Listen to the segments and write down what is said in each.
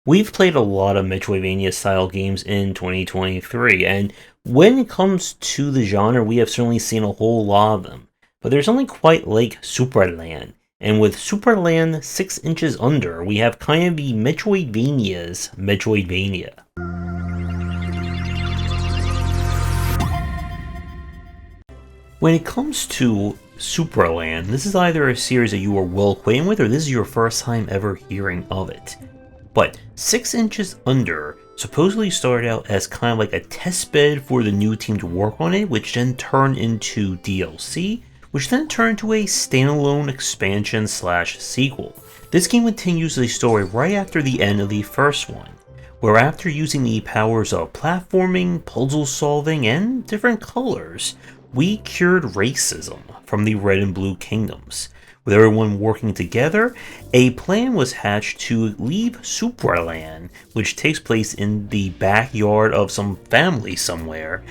We've played a lot of Metroidvania style games in 2023, and when it comes to the genre, we have certainly seen a whole lot of them. But there's only quite like Supraland, and with Supraland 6 Inches Under, we have kind of the Metroidvania's Metroidvania. When it comes to Supraland, this is either a series that you are well acquainted with, or this is your first time ever hearing of it. But 6 Inches Under supposedly started out as kind of like a test bed for the new team to work on it, which then turned into DLC, which then turned into a standalone expansion slash sequel. This game continues the story right after the end of the first one, where after using the powers of platforming, puzzle solving, and different colors, we cured racism from the Red and Blue Kingdoms. With everyone working together, a plan was hatched to leave Supraland, which takes place in the backyard of some family somewhere,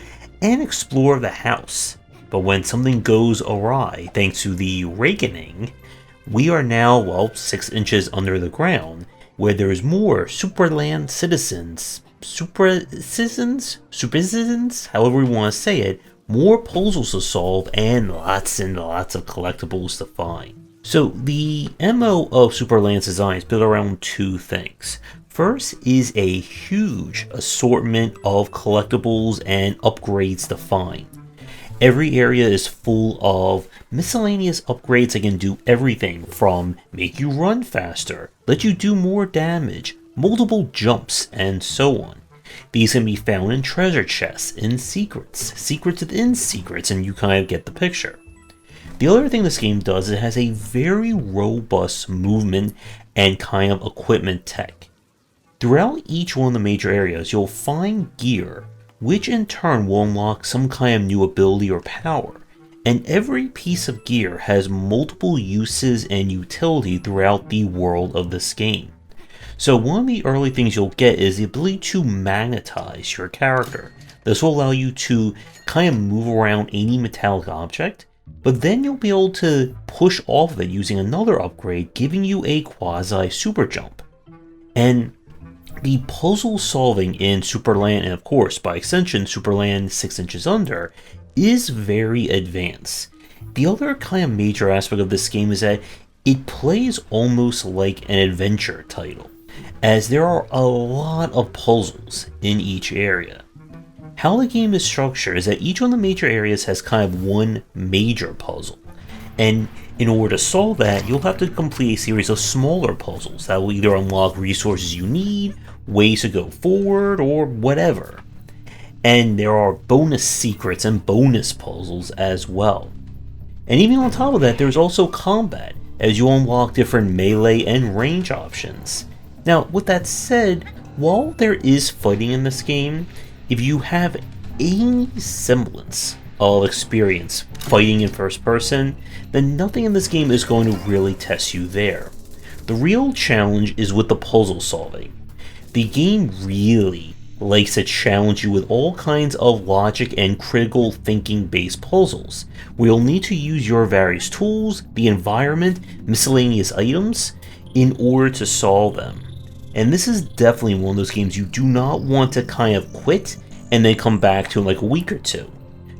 and explore the house. But when something goes awry, thanks to the Reaganing, we are now, 6 inches under the ground, where there's more Supraland citizens, however we want to say it, more puzzles to solve, and lots of collectibles to find. So the MO of Supraland's design is built around two things. First is a huge assortment of collectibles and upgrades to find. Every area is full of miscellaneous upgrades that can do everything from make you run faster, let you do more damage, multiple jumps, and so on. These can be found in treasure chests, in secrets within secrets, and you kind of get the picture. The other thing this game does is it has a very robust movement and kind of equipment tech. Throughout each one of the major areas, you'll find gear, which in turn will unlock some kind of new ability or power, and every piece of gear has multiple uses and utility throughout the world of this game. So one of the early things you'll get is the ability to magnetize your character. This will allow you to kind of move around any metallic object, but then you'll be able to push off of it using another upgrade, giving you a quasi super jump. And the puzzle solving in Supraland, and of course by extension Supraland 6 Inches Under, is very advanced. The other kind of major aspect of this game is that it plays almost like an adventure title, as there are a lot of puzzles in each area. How the game is structured is that each one of the major areas has kind of one major puzzle, and in order to solve that, you'll have to complete a series of smaller puzzles that will either unlock resources you need, ways to go forward, or whatever. And there are bonus secrets and bonus puzzles as well. And even on top of that, there's also combat, as you unlock different melee and range options. Now, with that said, while there is fighting in this game, if you have any semblance of experience fighting in first person, then nothing in this game is going to really test you there. The real challenge is with the puzzle solving. The game really likes to challenge you with all kinds of logic and critical thinking based puzzles, where you'll need to use your various tools, the environment, miscellaneous items, in order to solve them. And this is definitely one of those games you do not want to kind of quit and then come back to in like a week or two,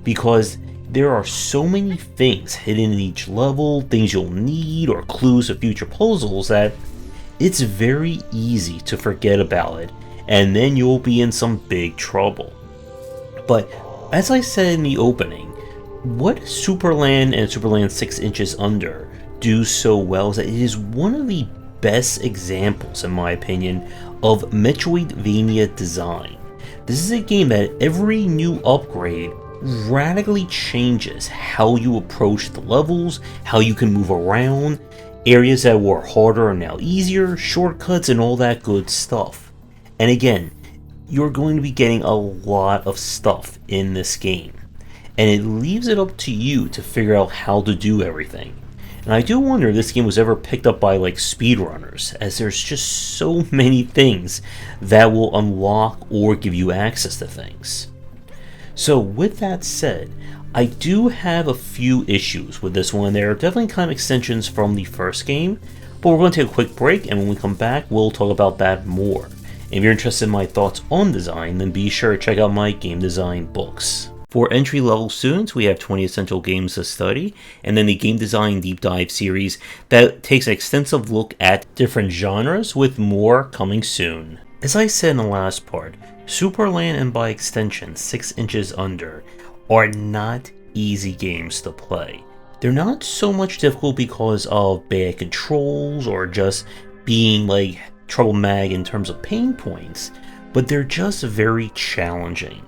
because there are so many things hidden in each level, things you'll need, or clues to future puzzles, that it's very easy to forget about it, and then you'll be in some big trouble. But as I said in the opening, what Supraland and Supraland 6 Inches Under do so well is that it is one of the best examples, in my opinion, of Metroidvania design. This is a game that every new upgrade radically changes how you approach the levels, how you can move around, areas that were harder are now easier, shortcuts, and all that good stuff. And again, you're going to be getting a lot of stuff in this game, and it leaves it up to you to figure out how to do everything. And I do wonder if this game was ever picked up by like speedrunners, as there's just so many things that will unlock or give you access to things. So with that said, I do have a few issues with this one. There are definitely kind of extensions from the first game, but we're going to take a quick break, and when we come back, we'll talk about that more. If you're interested in my thoughts on design, then be sure to check out my game design books. For entry-level students, we have 20 Essential Games to Study, and then the Game Design Deep Dive series that takes an extensive look at different genres, with more coming soon. As I said in the last part, Supraland and by extension 6 Inches Under are not easy games to play. They're not so much difficult because of bad controls or just being like problematic in terms of pain points, but they're just very challenging.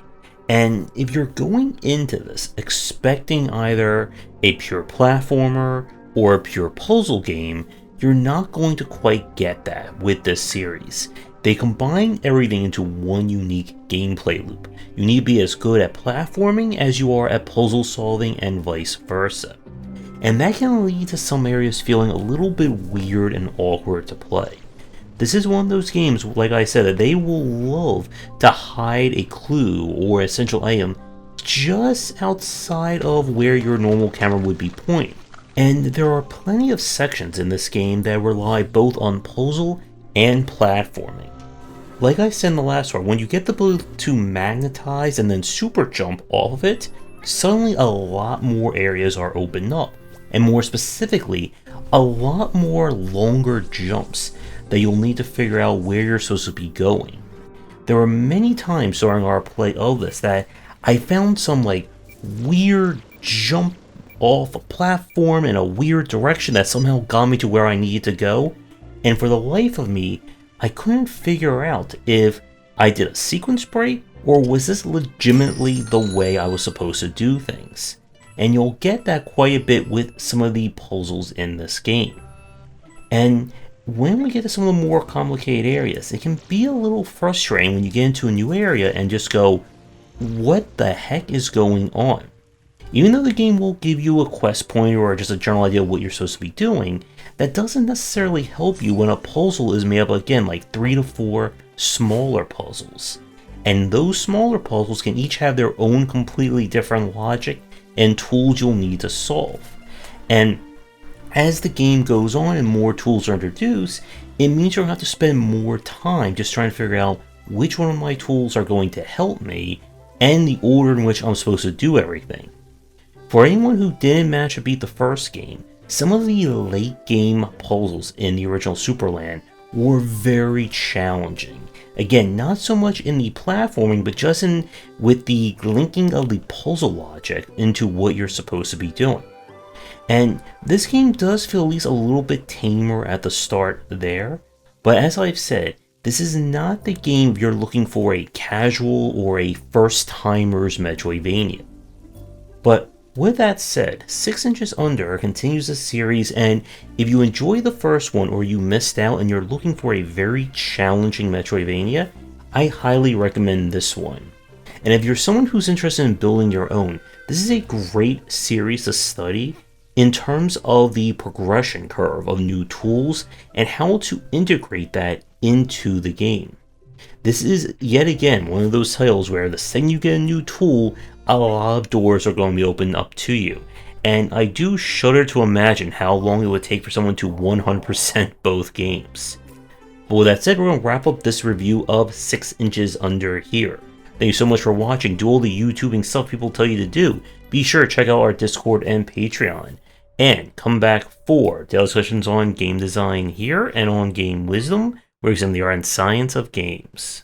And if you're going into this expecting either a pure platformer or a pure puzzle game, you're not going to quite get that with this series. They combine everything into one unique gameplay loop. You need to be as good at platforming as you are at puzzle solving and vice versa. And that can lead to some areas feeling a little bit weird and awkward to play. This is one of those games, like I said, that they will love to hide a clue or essential item just outside of where your normal camera would be pointing. And there are plenty of sections in this game that rely both on puzzle and platforming. Like I said in the last part, when you get the ability to magnetize and then super jump off of it, suddenly a lot more areas are opened up. And more specifically, a lot more longer jumps that you'll need to figure out where you're supposed to be going. There were many times during our play of this that I found some like weird jump off a platform in a weird direction that somehow got me to where I needed to go, and for the life of me, I couldn't figure out if I did a sequence break or was this legitimately the way I was supposed to do things. And you'll get that quite a bit with some of the puzzles in this game. And when we get to some of the more complicated areas, it can be a little frustrating when you get into a new area and just go, what the heck is going on? Even though the game will give you a quest pointer or just a general idea of what you're supposed to be doing, that doesn't necessarily help you when a puzzle is made up again like 3 to 4 smaller puzzles. And those smaller puzzles can each have their own completely different logic and tools you'll need to solve. And as the game goes on and more tools are introduced, it means you're going to have to spend more time just trying to figure out which one of my tools are going to help me and the order in which I'm supposed to do everything. For anyone who didn't manage to beat the first game, some of the late game puzzles in the original Supraland were very challenging. Again, not so much in the platforming, but just in with the linking of the puzzle logic into what you're supposed to be doing. And this game does feel at least a little bit tamer at the start there, but as I've said, this is not the game if you're looking for a casual or a first-timers Metroidvania. But with that said, 6 Inches Under continues the series, and if you enjoy the first one or you missed out and you're looking for a very challenging Metroidvania, I highly recommend this one. And if you're someone who's interested in building your own, this is a great series to study in terms of the progression curve of new tools and how to integrate that into the game. This is yet again one of those titles where the second you get a new tool, a lot of doors are going to be opened up to you. And I do shudder to imagine how long it would take for someone to 100% both games. But with that said, we're going to wrap up this review of 6 Inches Under here. Thank you so much for watching. Do all the YouTubing stuff people tell you to do. Be sure to check out our Discord and Patreon. And come back for daily discussions on game design here and on game wisdom, where we examine the art and science of games.